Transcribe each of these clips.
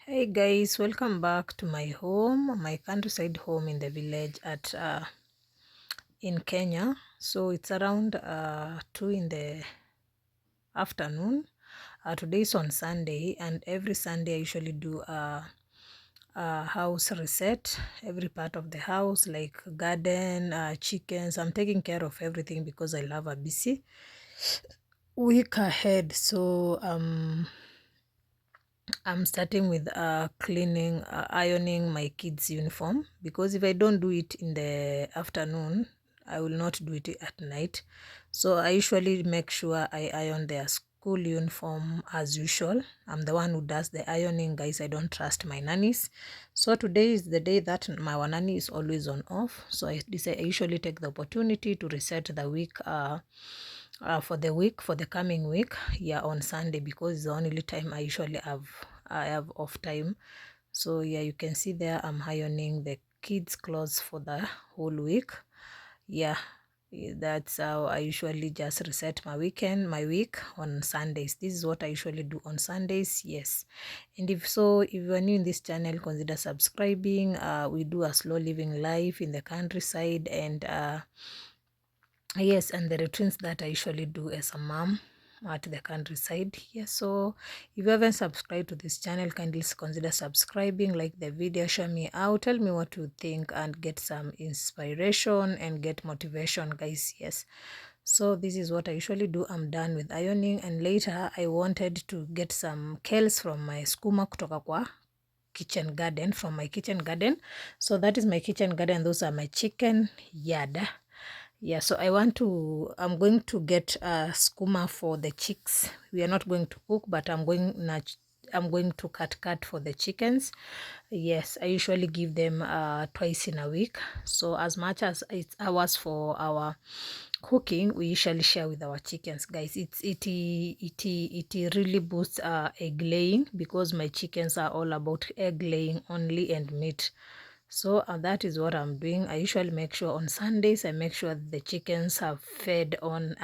Hey guys, welcome back to my home, my countryside home in the village at in Kenya. So it's around 2 in the afternoon. Today is on Sunday, and every Sunday I usually do a house reset, every part of the house, like garden, chickens. I'm taking care of everything because I love a busy week ahead. So I'm starting with cleaning, ironing my kids' uniform, because if I don't do it in the afternoon, I will not do it at night. So I usually make sure I iron their school uniform as usual. I'm the one who does the ironing, guys. I don't trust my nannies. So today is the day that my nanny is always on off. So I usually take the opportunity to reset the week. For the coming week, yeah, on Sunday, because it's the only time I have off time. So yeah, you can see there I'm ironing the kids clothes for the whole week. Yeah, that's how I usually just reset my week on Sundays. This is what I usually do on Sundays. Yes, and if you're new in this channel, consider subscribing. We do a slow living life in the countryside, and yes, and the routines that I usually do as a mom at the countryside. Yes, so if you haven't subscribed to this channel, kindly consider subscribing, like the video, share me out, tell me what you think, and get some inspiration and get motivation, guys. Yes, so this is what I usually do. I'm done with ironing, and later I wanted to get some kales from my skuma kutoka kwa kitchen garden, from my kitchen garden. So that is my kitchen garden, those are my chicken yard. Yeah, so I'm going to get a skuma for the chicks. We are not going to cook, but I'm going to cut for the chickens. Yes, I usually give them twice in a week. So as much as it's hours for our cooking, we usually share with our chickens, guys. It really boosts egg laying, because my chickens are all about egg laying only and meat. So that is what I'm doing. I usually make sure on Sundays, I make sure the chickens have fed on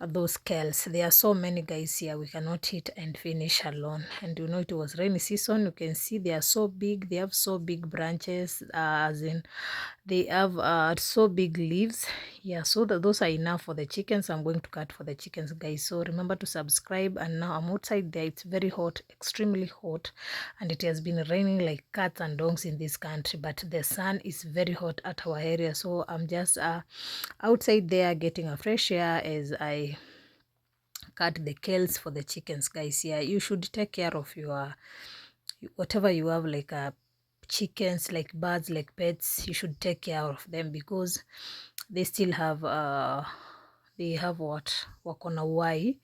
those kales. There are so many, guys, here. We cannot eat and finish alone. And you know, it was rainy season. You can see they are so big. They have so big branches, as in they have so big leaves. Yeah, so those are enough for the chickens. I'm going to cut for the chickens, guys. So remember to subscribe. And now I'm outside there. It's very hot, extremely hot, and it has been raining like cats and dogs in this country, but the sun is very hot at our area. So I'm just outside there getting a fresh air as I cut the kales for the chickens, guys. Yeah, you should take care of your whatever you have, like chickens, like birds, like pets. You should take care of them, because they still have they have what wako na uhai.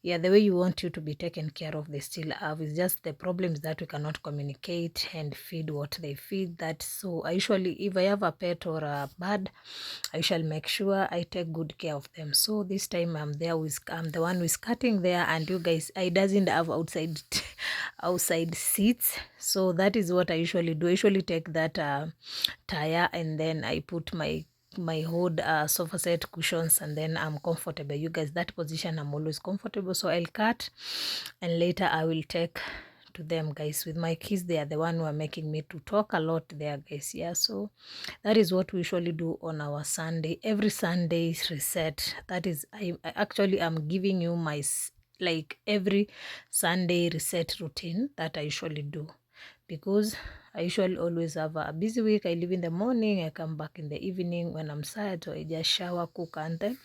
Yeah, the way you want you to be taken care of, they still have. It's just the problems that we cannot communicate and feed what they feed. That, so I usually, if I have a pet or a bird, I shall make sure I take good care of them. So this time I'm the one who is cutting there, and you guys, I doesn't have outside outside seats. So that is what I usually do. I usually take that tire, and then I put my hood sofa set cushions, and then I'm comfortable. You guys, that position I'm always comfortable. So I'll cut, and later I will take to them, guys. With my kids, they are the one who are making me to talk a lot there, guys. Yeah, so that is what we usually do on our Sunday. Every Sunday is reset. That is, I actually am giving you my like every Sunday reset routine that I usually do, because I usually always have a busy week. I leave in the morning, I come back in the evening when I'm tired, so I just shower, cook, and then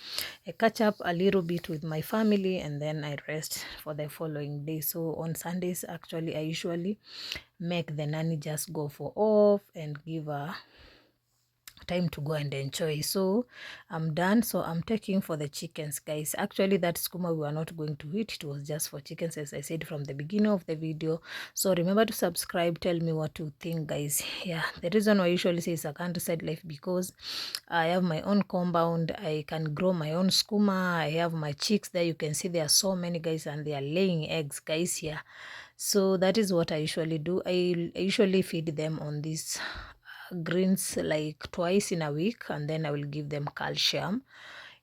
I catch up a little bit with my family, and then I rest for the following day. So on Sundays, actually, I usually make the nanny just go for off and give her time to go and enjoy. So I'm done. So I'm taking for the chickens, guys. Actually, that skuma we were not going to eat. It was just for chickens, as I said from the beginning of the video. So remember to subscribe. Tell me what you think, guys. Yeah, the reason why I usually say it's a countryside life, because I have my own compound. I can grow my own skuma. I have my chicks there. You can see there are so many, guys, and they are laying eggs, guys, here. So that is what I usually do. I usually feed them on this greens like twice in a week, and then I will give them calcium.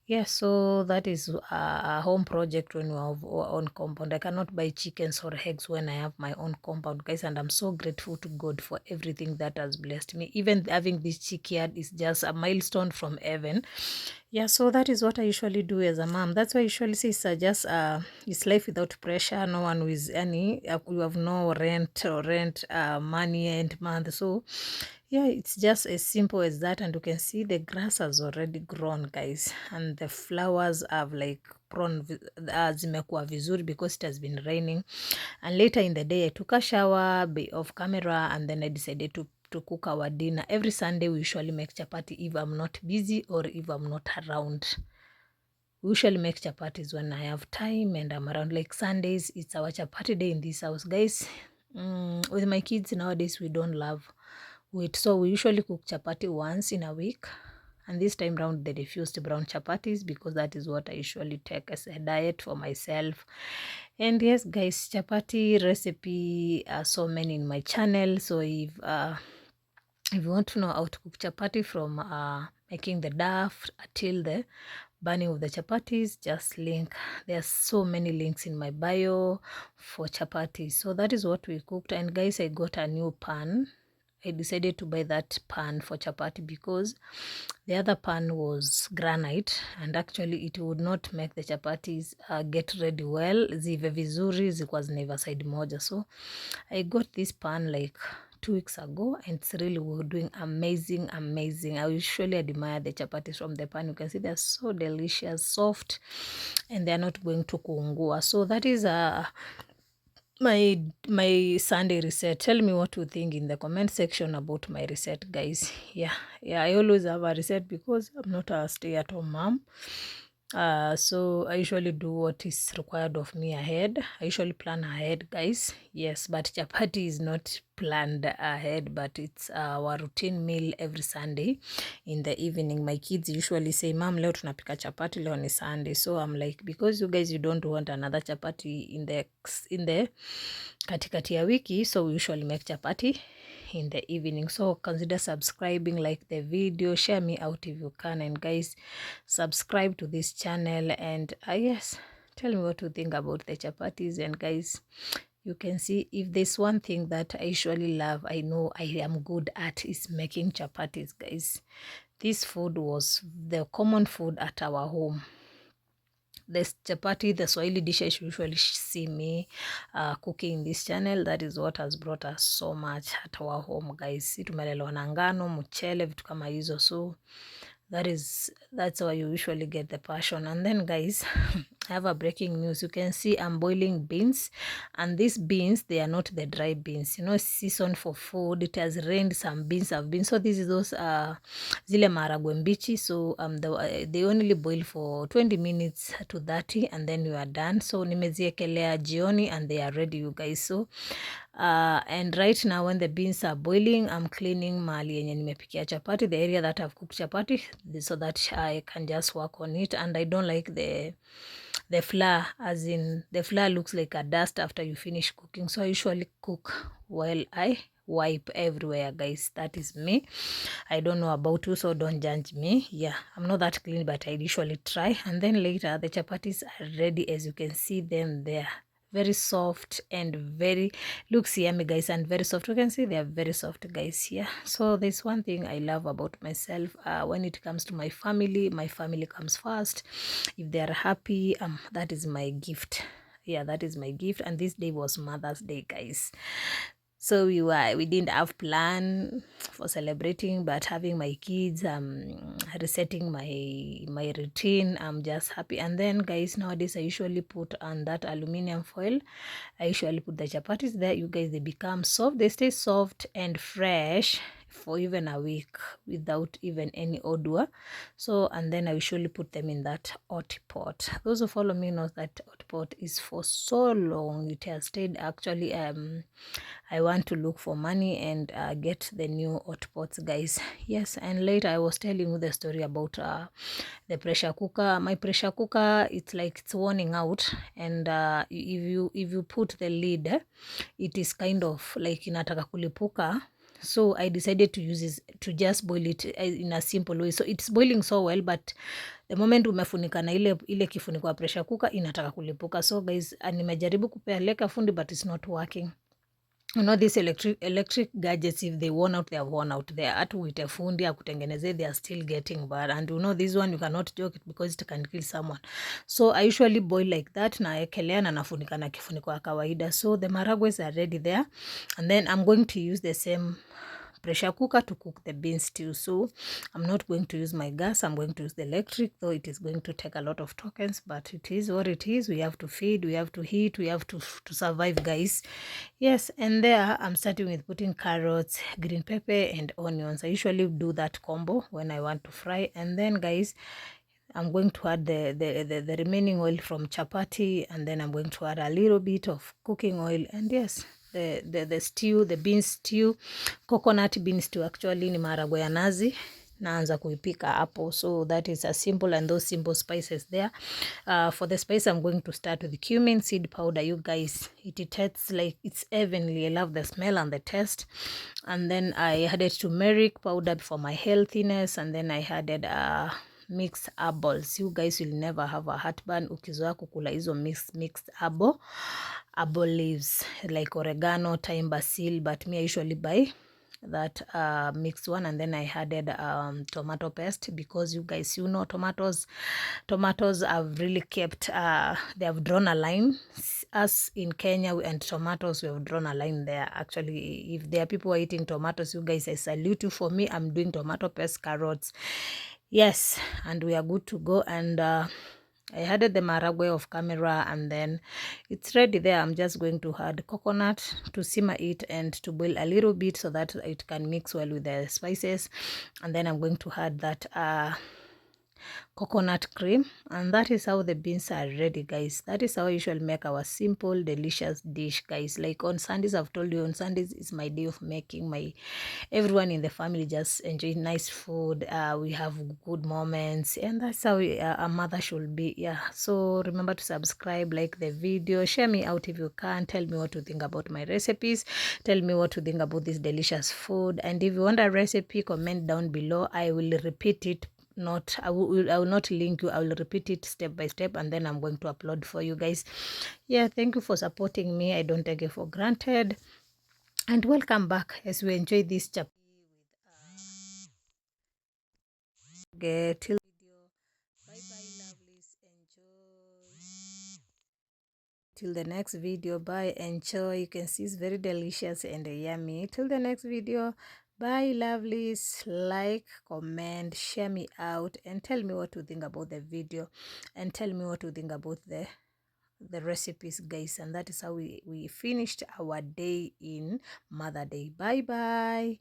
Yeah, so that is a home project when you have our own compound. I cannot buy chickens or eggs when I have my own compound, guys, and I'm so grateful to God for everything that has blessed me. Even having this chick yard is just a milestone from heaven. Yeah, so that is what I usually do as a mom. That's why I usually say just it's life without pressure. No one with any you have no rent money and month. So yeah, it's just as simple as that. And you can see the grass has already grown, guys, and the flowers have like grown zimekuwa vizuri because it has been raining. And later in the day I took a shower, be off camera, and then I decided to cook our dinner. Every Sunday we usually make chapati if I'm not busy or if I'm not around. We usually make chapatis when I have time and I'm around. Like Sundays, it's our chapati day in this house, guys. With my kids nowadays, we don't love wheat, so we usually cook chapati once in a week. And this time round, they refused brown chapatis because that is what I usually take as a diet for myself. And yes, guys, chapati recipe are so many in my channel. So if you want to know how to cook chapati from making the dough till the burning of the chapatis, just link. There's so many links in my bio for chapatis. So that is what we cooked. And guys, I got a new pan. I decided to buy that pan for chapati because the other pan was granite and actually it would not make the chapatis get ready well. Zive vizuri zilikuwa zinaiva side moja. So I got this pan like 2 weeks ago and it's really doing amazing. I usually admire the chapatis from the pan. You can see they're so delicious, soft, and they're not going to kuungua. So that is my Sunday reset. Tell me what you think in the comment section about my reset, guys. Yeah, I always have a reset because I'm not a stay-at-home mom. So I usually do what is required of me ahead. I usually plan ahead, guys. Yes, but chapati is not planned ahead, but it's our routine meal every Sunday in the evening. My kids usually say, Mom, leo tunapika chapati, leo ni Sunday. So I'm like, because you guys, you don't want another chapati in the katikati ya wiki, so we usually make chapati in the evening. So consider subscribing, like the video, share me out if you can, and guys, subscribe to this channel. And yes, tell me what you think about the chapatis. And guys, you can see if there's one thing that I usually love, I know I am good at, is making chapatis, guys. This food was the common food at our home. The chapati, the Swahili dishes you usually see me cooking in this channel. That is what has brought us so much at our home, guys. Si tumelelewa na ngano, mchele, vitu kama hizo. So that's why you usually get the passion. And then, guys, I have a breaking news. You can see I'm boiling beans, and these beans, they are not the dry beans. You know, season for food. It has rained, some beans have been. So this is those zile maharagwe mbichi. So they only boil for 20 minutes to 30, and then you are done. So nimeziekelea jioni, and they are ready, you guys. So and right now when the beans are boiling, I'm cleaning mahali yenye nimepikia chapati, the area that I've cooked chapati, so that I can just work on it. And I don't like the flour, as in the flour looks like a dust after you finish cooking. So I usually cook while I wipe everywhere, guys. That is me. I don't know about you, so don't judge me. Yeah, I'm not that clean, but I usually try. And then later the chapatis are ready, as you can see them there. Very soft and very looks yummy, guys, and very soft. You can see they are very soft, guys. Yeah, so there's one thing I love about myself. When it comes to my family comes first. If they are happy, that is my gift. Yeah, that is my gift. And this day was Mother's Day, guys. So we didn't have plan for celebrating, but having my kids, resetting my routine, I'm just happy. And then, guys, nowadays I usually put on that aluminum foil. I usually put the chapatis there. You guys, they become soft. They stay soft and fresh for even a week without even any odor. So, and then I usually put them in that hot pot. Those who follow me know that hot pot is for so long. It has stayed. Actually, I want to look for money and get the new hot pots, guys. Yes, and later I was telling you the story about the pressure cooker. My pressure cooker, it's like it's warning out, and if you put the lid, it is kind of like inataka kulipuka. so I decided to use this, to just boil it in a simple way. So it's boiling so well, but the moment umefunika na ile kifuniko ya pressure cooker inataka kulipuka. So guys, nimejaribu kupeleka fundi but it's not working. You know, these electric gadgets, if they worn out, they are worn out. They are hatu uite fundi akutengeneze, they are still getting bad. And you know, this one you cannot joke it because it can kill someone. So I usually boil like that, naekelea na nafunika na kifuniko ya kawaida. So the maragwes are ready there, and then I'm going to use the same pressure cooker to cook the bean stew. So I'm not going to use my gas, I'm going to use the electric, though it is going to take a lot of tokens, but it is what it is. We have to feed, we have to heat, we have to survive, guys. Yes, and there I'm starting with putting carrots, green pepper and onions. I usually do that combo when I want to fry. And then guys, I'm going to add the remaining oil from chapati, and then I'm going to add a little bit of cooking oil. And yes, the stew, the bean stew, coconut bean stew, actually ni maharagwe ya nazi, naanza kuipika hapo. So that is a simple, and those simple spices there. For the spice, I'm going to start with cumin seed powder. You guys, it tastes like it's heavenly. I love the smell and the taste. And then I added turmeric powder for my healthiness, and then I added mixed herbals. You guys will never have a heartburn ukizoea kukula hizo mixed herbal leaves like oregano, thyme, basil, but me I usually buy that mixed one. And then I added tomato paste, because you guys, you know, tomatoes have really kept they have drawn a line. Us in Kenya and tomatoes, we have drawn a line there. Actually, if there are people who are eating tomatoes, you guys, I salute you. For me, I'm doing tomato paste, carrots, yes, and we are good to go. And I added the maragwe of camera, and then it's ready there. I'm just going to add coconut to simmer it and to boil a little bit so that it can mix well with the spices. And then I'm going to add that coconut cream, and that is how the beans are ready, guys. That is how I usually make our simple delicious dish, guys. Like on Sundays, I've told you, on Sundays is my day of making. Everyone in the family just enjoy nice food. We have good moments, and that's how a mother should be. Yeah, so remember to subscribe, like the video, share me out if you can, tell me what you think about my recipes, tell me what you think about this delicious food. And if you want a recipe, comment down below. I will repeat it. I will not link you, I will repeat it step by step, and then I'm going to upload for you guys. Yeah, thank you for supporting me. I don't take it for granted, and welcome back as we enjoy this chapati with till video. Bye bye, lovelies. Enjoy till the next video. Bye, enjoy. You can see it's very delicious and yummy. Till the next video. Bye, lovelies. Like, comment, share me out, and tell me what you think about the video, and tell me what you think about the recipes, guys. And that is how we finished our day in Mother Day. Bye bye.